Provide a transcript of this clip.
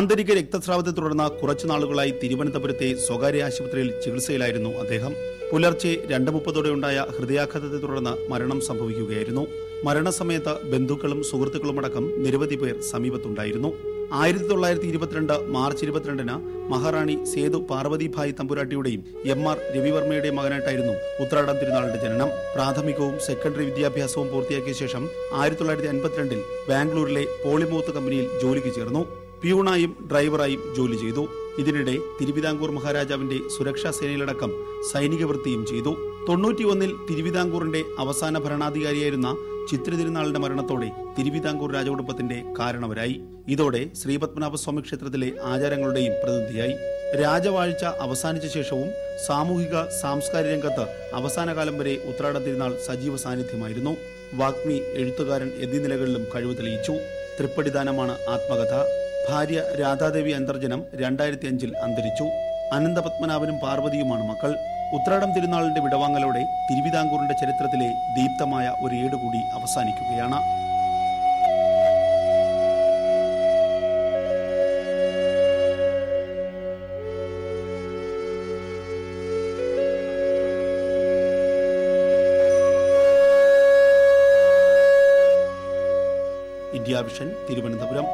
ആന്തരിക രക്തസ്രാവത്തെ തുടർന്ന് കുറച്ചുനാളുകളായി തിരുവനന്തപുരത്തെ സ്വകാര്യ ആശുപത്രിയിൽ ചികിത്സയിലായിരുന്നു അദ്ദേഹം. പുലർച്ചെ 2:30 ഹൃദയാഘാതത്തെ തുടർന്ന് മരണം സംഭവിക്കുകയായിരുന്നു. മരണസമയത്ത് ബന്ധുക്കളും സുഹൃത്തുക്കളുമടക്കം നിരവധി പേർ സമീപത്തുണ്ടായിരുന്നു. 1922 മാർച്ച് 22 മഹാറാണി സേതു പാർവതിഭായ് തമ്പുരാട്ടിയുടെയും MR രവിവർമ്മയുടെയും മകനായിട്ടായിരുന്നു ഉത്രാടം തിരുനാളിന്റെ ജനനം. പ്രാഥമികവും സെക്കൻഡറി വിദ്യാഭ്യാസവും പൂർത്തിയാക്കിയ ശേഷം 1952 ബാംഗ്ലൂരിലെ പോളിമൂത്ത് കമ്പനിയിൽ ജോലിക്ക് ചേർന്നു. പ്യൂണായും ഡ്രൈവറായും ജോലി ചെയ്തു. ഇതിനിടെ തിരുവിതാംകൂർ മഹാരാജാവിന്റെ സുരക്ഷാ സേനയിലടക്കം സൈനിക വൃത്തിയും ചെയ്തു. 91 തിരുവിതാംകൂറിന്റെ അവസാന ഭരണാധികാരിയായിരുന്ന ചിത്ര തിരുനാളിന്റെ മരണത്തോടെ തിരുവിതാംകൂർ രാജകുടുംബത്തിന്റെ കാരണവരായി. ഇതോടെ ശ്രീപത്മനാഭസ്വാമി ക്ഷേത്രത്തിലെ ആചാരങ്ങളുടെയും പ്രതിനിധിയായി. രാജവാഴ്ച അവസാനിച്ച ശേഷവും സാമൂഹിക സാംസ്കാരിക രംഗത്ത് അവസാനകാലം വരെ ഉത്രാടം തിരുനാൾ സജീവ സാന്നിധ്യമായിരുന്നു. വാഗ്മി, എഴുത്തുകാരൻ എന്നീ നിലകളിലും കഴിവ് തെളിയിച്ചു. തൃപ്പടിദാനമാണ് ആത്മകഥ. ഭാര്യ രാധാദേവി അന്തർജനം 2005 അന്തരിച്ചു. അനന്തപത്മനാഭനും പാർവതിയുമാണ് മക്കൾ. ഉത്രാടം തിരുനാളിന്റെ വിടവാങ്ങലോടെ തിരുവിതാംകൂറിന്റെ ചരിത്രത്തിലെ ദീപ്തമായ ഒരു ഏട് കൂടി അവസാനിക്കുകയാണ്. India vision, Thiruvananthapuram.